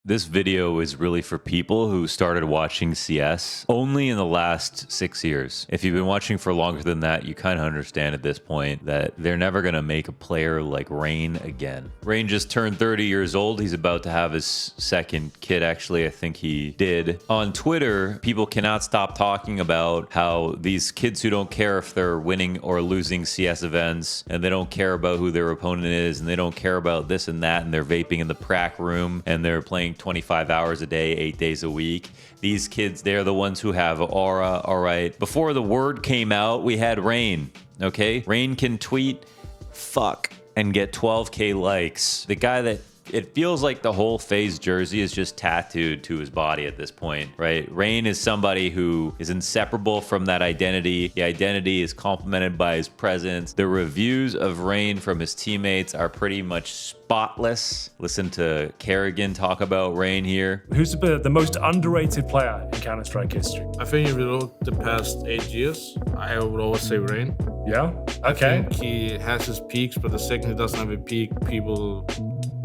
This video is really for people who started watching CS only in the last 6 years. If you've been watching for longer than that, you kind of understand at this point that they're never going to make a player like Rain again. Rain just turned 30 years old. He's about to have his second kid, actually. I think he did. On Twitter, people cannot stop talking about how these kids who don't care if they're winning or losing CS events, and they don't care about who their opponent is, and they don't care about this and that, and they're vaping in the prac room, and they're playing 25 hours a day, 8 days a week. These kids, they're the ones who have aura. All right. Before the word came out, we had Rain. Okay. Rain can tweet fuck and get 12K likes. The guy that it feels like the whole FaZe jersey is just tattooed to his body at this point, right? Rain is somebody who is inseparable from that identity. The identity is complemented by his presence. The reviews of Rain from his teammates are pretty much spotless. Listen to karrigan talk about Rain here. Who's the most underrated player in Counter-Strike history? I think if you look the past 8 years, I would always say Rain. Yeah? Okay. I think he has his peaks, but the second he doesn't have a peak, people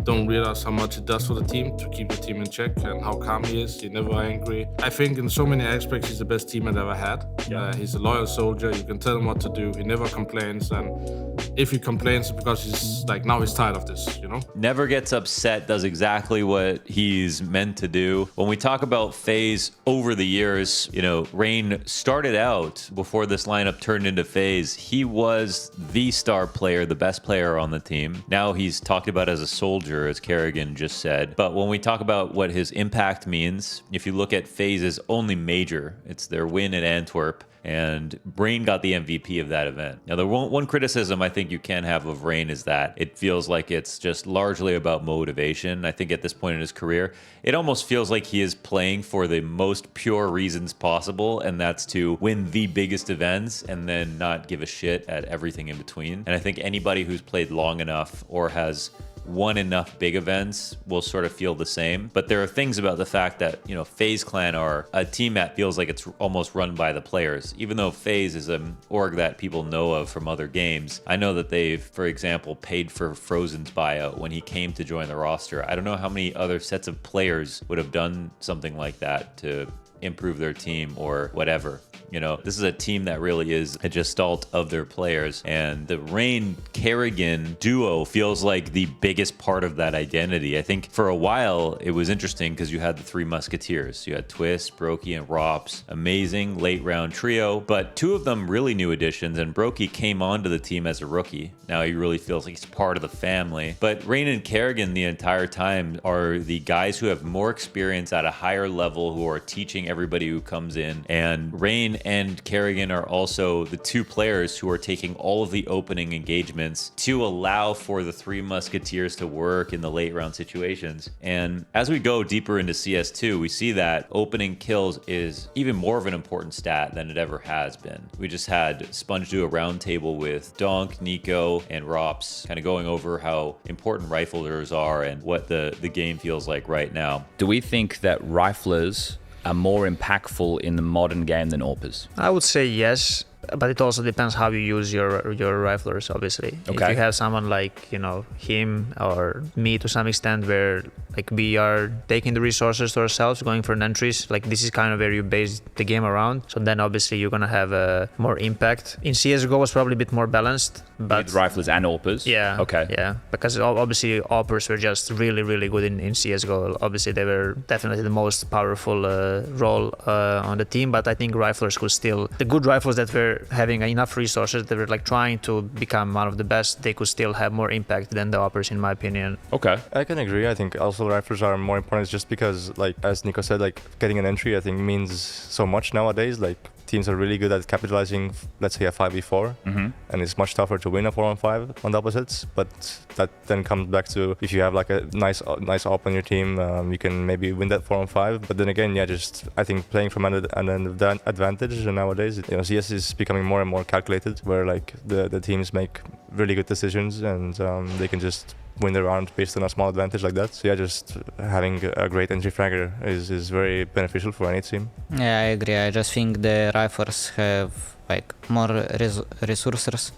don't realize how much it does for the team to keep the team in check and how calm he is. He's never angry. I think in so many aspects, he's the best teammate I've ever had. Yeah. He's a loyal soldier. You can tell him what to do. He never complains. And if he complains, it's because he's like, now he's tired of this, you know? Never gets upset, does exactly what he's meant to do. When we talk about FaZe over the years, you know, Rain started out before this lineup turned into FaZe. He was the star player, the best player on the team. Now he's talked about as a soldier, as karrigan just said. But when we talk about what his impact means, if you look at FaZe's only major, it's their win at Antwerp, and Rain got the MVP of that event. Now, the one criticism I think you can have of Rain is that it feels like it's just largely about motivation. I think at this point in his career, it almost feels like he is playing for the most pure reasons possible, and that's to win the biggest events and then not give a shit at everything in between. And I think anybody who's played long enough or has won enough big events will sort of feel the same. But there are things about the fact that, you know, FaZe Clan are a team that feels like it's almost run by the players. Even though FaZe is an org that people know of from other games, I know that they've, for example, paid for Frozen's buyout when he came to join the roster. I don't know how many other sets of players would have done something like that to improve their team or whatever. You know, this is a team that really is a gestalt of their players, and the Rain karrigan duo feels like the biggest part of that identity. I think for a while it was interesting because you had the three musketeers. You had Twist, Brokey, and Rops. Amazing late round trio, but two of them really new additions, and Brokey came onto the team as a rookie. Now he really feels like he's part of the family. But Rain and karrigan the entire time are the guys who have more experience at a higher level, who are teaching everybody who comes in, and Rain and karrigan are also the two players who are taking all of the opening engagements to allow for the three musketeers to work in the late round situations. And as we go deeper into CS2, we see that opening kills is even more of an important stat than it ever has been. We just had Sponge do a roundtable with Donk, Nico, and Rops, kind of going over how important riflers are and what the game feels like right now. Do we think that riflers are more impactful in the modern game than AWPers? I would say yes, but it also depends how you use your riflers, obviously. Okay. If you have someone like, you know, him or me to some extent, where like we are taking the resources to ourselves, going for entries, like this is kind of where you base the game around. So then obviously you're gonna have a more impact. In CSGO was probably a bit more balanced, but with riflers and AWPers? Yeah. Okay. Yeah, because obviously AWPers were just really, really good in CSGO. Obviously they were definitely the most powerful role on the team, but I think riflers could still, the good rifles that were having enough resources, they were like trying to become one of the best, they could still have more impact than the AWPers, in my opinion. Okay. I can agree. I think also riflers are more important just because, like, as Nico said, like getting an entry I think means so much nowadays. Like teams are really good at capitalizing, let's say, a 5v4, and it's much tougher to win a 4-on-5 on the opposites. But that then comes back to, if you have like a nice op on your team, you can maybe win that 4-on-5. But then again, yeah, just I think playing from an advantage nowadays, you know, CS is becoming more and more calculated, where like the teams make really good decisions, and they can just win the round based on a small advantage like that. So yeah, just having a great entry fragger is very beneficial for any team. Yeah, I agree. I just think the rifles have like more resource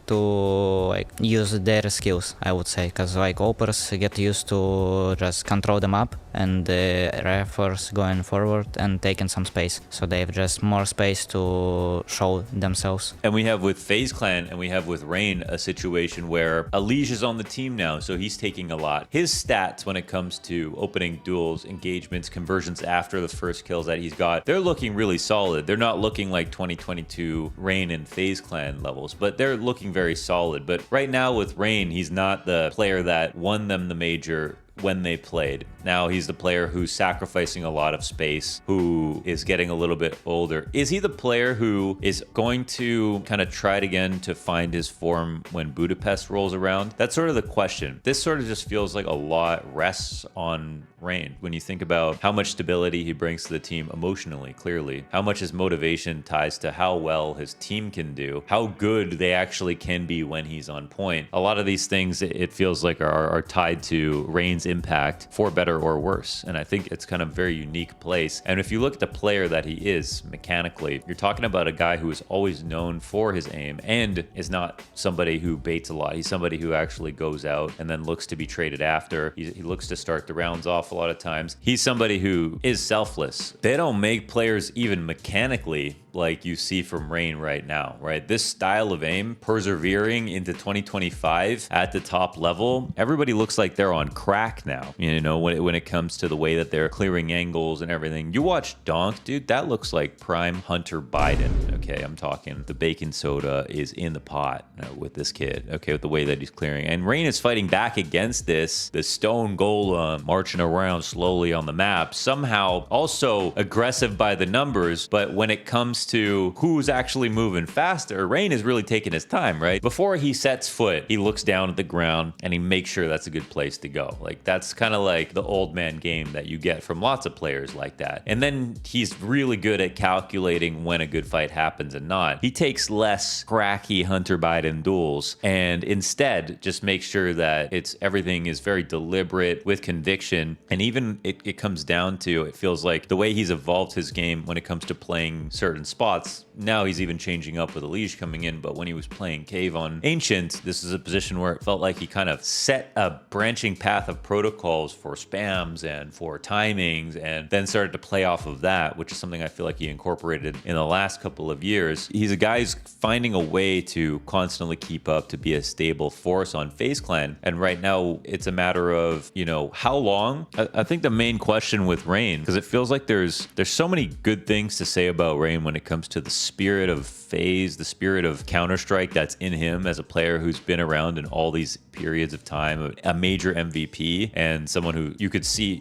to like use their skills, I would say, because like oppers get used to just control the map and the rifles going forward and taking some space, so they have just more space to show themselves. And we have with FaZe Clan and we have with Rain a situation where Alige is on the team now, so he's taking a lot. His stats when it comes to opening duels, engagements, conversions after the first kills that he's got, they're looking really solid. They're not looking like 2022 Rain and FaZe Clan levels, but they're looking very solid. But right now with Rain, he's not the player that won them the major when they played. Now he's the player who's sacrificing a lot of space, who is getting a little bit older. Is he the player who is going to kind of try it again to find his form when Budapest rolls around? That's sort of the question. This sort of just feels like a lot rests on Rain when you think about how much stability he brings to the team emotionally, clearly, how much his motivation ties to how well his team can do, how good they actually can be when he's on point. A lot of these things, it feels like are tied to Rain's impact for better or worse. And I think it's kind of a very unique place. And if you look at the player that he is mechanically, you're talking about a guy who is always known for his aim and is not somebody who baits a lot. He's somebody who actually goes out and then looks to be traded after. He looks to start the rounds off a lot of times. He's somebody who is selfless. They don't make players even mechanically like you see from Rain right now, right? This style of aim, persevering into 2025 at the top level, everybody looks like they're on crack now, you know, when it comes to the way that they're clearing angles and everything. You watch Donk, dude, that looks like prime Hunter Biden, okay? I'm talking the baking soda is in the pot with this kid, okay, with the way that he's clearing. And Rain is fighting back against this, the stone golem marching around slowly on the map, somehow also aggressive by the numbers, but when it comes to who's actually moving faster, Rain is really taking his time, right? Before he sets foot, he looks down at the ground and he makes sure that's a good place to go. Like that's kind of like the old man game that you get from lots of players like that. And then he's really good at calculating when a good fight happens and not. He takes less cracky Hunter Biden duels and instead just makes sure that everything is very deliberate with conviction. And even it comes down to, it feels like the way he's evolved his game when it comes to playing certain spots. Now he's even changing up with Alige coming in, but when he was playing Cave on Ancient, this is a position where it felt like he kind of set a branching path of protocols for spams and for timings, and then started to play off of that, which is something I feel like he incorporated in the last couple of years. He's a guy who's finding a way to constantly keep up, to be a stable force on FaZe Clan, and right now it's a matter of, you know, how long? I think the main question with Rain, because it feels like there's so many good things to say about Rain when it comes to the spirit of FaZe, the spirit of Counter-Strike that's in him as a player who's been around in all these periods of time, a major MVP and someone who you could see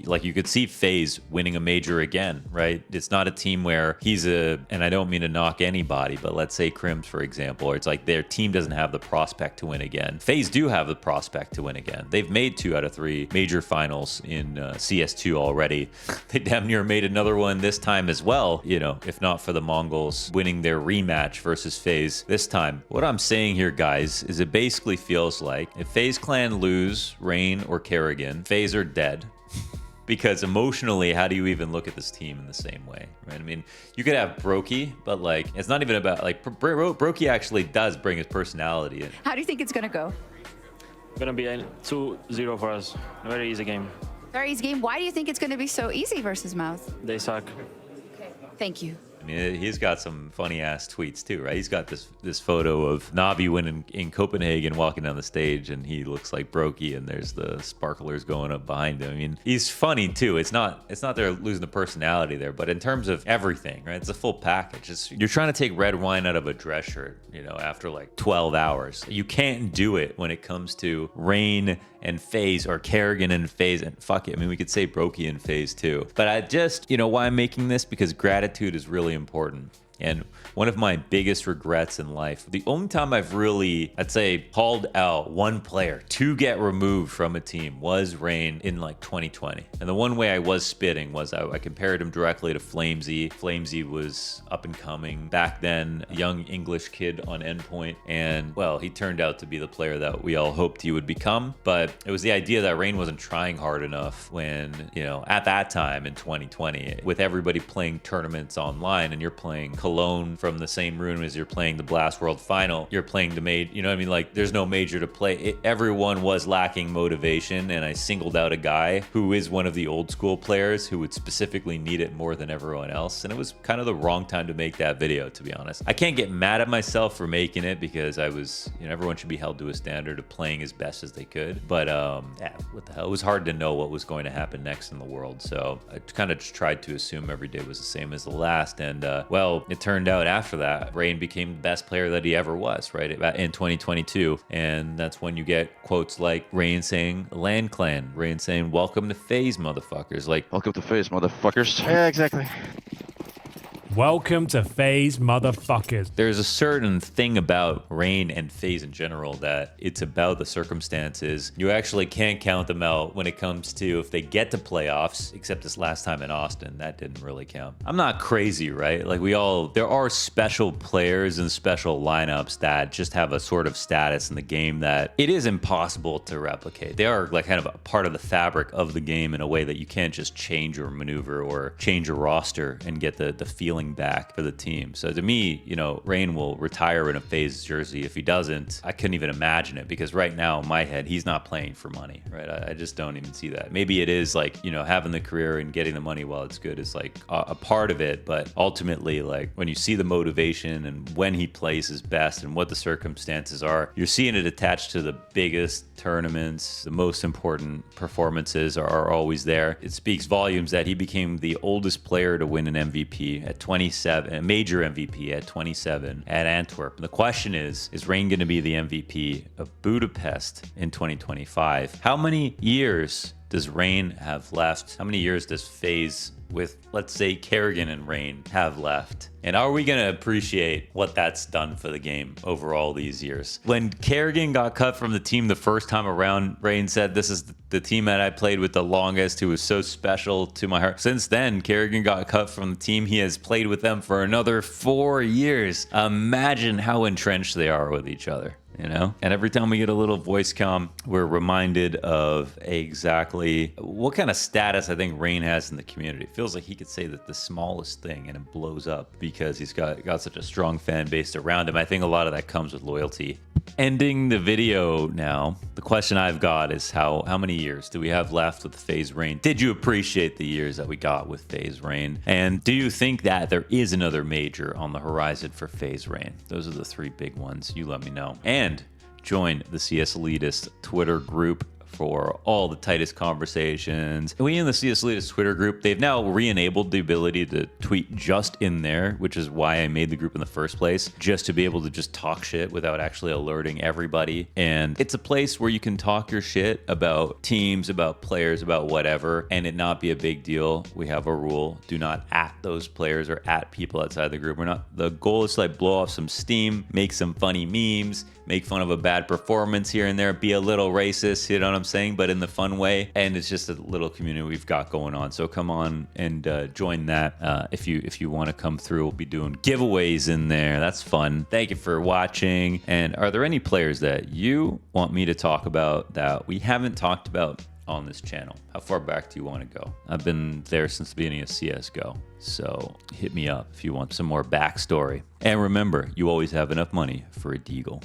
FaZe winning a major again, right? It's not a team where and I don't mean to knock anybody, but let's say Crims, for example, or it's like their team doesn't have the prospect to win again. FaZe do have the prospect to win again. They've made 2 out of 3 major finals in CS2 already. They damn near made another one this time as well, you know, if not for the Mongols winning their rematch versus FaZe this time. What I'm saying here, guys, is it basically feels like if FaZe Clan lose Rain or karrigan, FaZe are dead. Because emotionally, how do you even look at this team in the same way, right? I mean, you could have Brokey, but like, it's not even about like, Brokey actually does bring his personality in. How do you think it's gonna go? Gonna be a 2-0 for us. A very easy game. Very easy game. Why do you think it's gonna be so easy versus Mouth? They suck. Okay, thank you. I mean, he's got some funny ass tweets too, right? He's got this photo of Navi winning in Copenhagen, walking down the stage, and he looks like Brokey, and there's the sparklers going up behind him. I mean, he's funny too. It's not they're losing the personality there, but in terms of everything, right? It's a full package. You're trying to take red wine out of a dress shirt, you know, after like 12 hours. You can't do it when it comes to Rain and FaZe, or karrigan and FaZe, and fuck it. I mean, we could say Brokey and FaZe too. But I just, you know, why I'm making this, because gratitude is really important. And one of my biggest regrets in life, the only time I've really, I'd say, called out one player to get removed from a team was Rain in like 2020. And the one way I was spitting was I compared him directly to FlameZ. FlameZ was up and coming back then, a young English kid on endpoint. And well, he turned out to be the player that we all hoped he would become. But it was the idea that Rain wasn't trying hard enough when, you know, at that time in 2020, with everybody playing tournaments online and you're playing Cologne from the same room as you're playing the Blast World Final. You're playing the you know what I mean? Like, there's no major to play. Everyone was lacking motivation, and I singled out a guy who is one of the old school players who would specifically need it more than everyone else, and it was kind of the wrong time to make that video, to be honest. I can't get mad at myself for making it because I was, you know, everyone should be held to a standard of playing as best as they could, but yeah, what the hell? It was hard to know what was going to happen next in the world, so I kind of just tried to assume every day was the same as the last, and well, it turned out after that, Rain became the best player that he ever was, right, in 2022, and that's when you get quotes like Rain saying LANCLAN, Rain saying welcome to FaZe, motherfuckers, like welcome to FaZe, motherfuckers. Yeah, exactly. Welcome to FaZe, motherfuckers. There's a certain thing about Rain and FaZe in general that it's about the circumstances. You actually can't count them out when it comes to if they get to playoffs, except this last time in Austin, that didn't really count. I'm not crazy, right? Like there are special players and special lineups that just have a sort of status in the game that it is impossible to replicate. They are like kind of a part of the fabric of the game in a way that you can't just change or maneuver or change a roster and get the feeling back for the team. So to me, you know, Rain will retire in a FaZe jersey. If he doesn't, I couldn't even imagine it, because right now in my head, he's not playing for money, right? I just don't even see that. Maybe it is like, you know, having the career and getting the money while it's good is like a part of it, but ultimately, like when you see the motivation and when he plays his best and what the circumstances are, you're seeing it attached to the biggest tournaments. The most important performances are always there. It speaks volumes that he became the oldest player to win an MVP at 27, a major MVP at 27 at Antwerp. The question is Rain going to be the MVP of Budapest in 2025? How many years does Rain have left? How many years does FaZe with, let's say, karrigan and Rain have left? And are we going to appreciate what that's done for the game over all these years? When karrigan got cut from the team the first time around, Rain said, this is the team that I played with the longest, who was so special to my heart. Since then, karrigan got cut from the team. He has played with them for another 4 years. Imagine how entrenched they are with each other, you know? And every time we get a little voice comm, we're reminded of exactly what kind of status I think Rain has in the community. It feels like he could say that the smallest thing and it blows up because he's got such a strong fan base around him. I think a lot of that comes with loyalty. Ending the video now, the question I've got is how many years do we have left with FaZe Rain? Did you appreciate the years that we got with FaZe Rain? And do you think that there is another major on the horizon for FaZe Rain? Those are the three big ones. You let me know. And join the CS Elitist Twitter group for all the tightest conversations. We in the CS Elitist Twitter group, they've now re-enabled the ability to tweet just in there, which is why I made the group in the first place, just to be able to just talk shit without actually alerting everybody. And it's a place where you can talk your shit about teams, about players, about whatever, and it not be a big deal. We have a rule: do not at those players or at people outside the group. The goal is to like blow off some steam, make some funny memes, make fun of a bad performance here and there, be a little racist, you know what I'm saying, but in the fun way. And it's just a little community we've got going on. So come on and join that if you want to come through. We'll be doing giveaways in there. That's fun. Thank you for watching. And are there any players that you want me to talk about that we haven't talked about on this channel? How far back do you want to go? I've been there since the beginning of CSGO, so hit me up if you want some more backstory. And remember, you always have enough money for a deagle.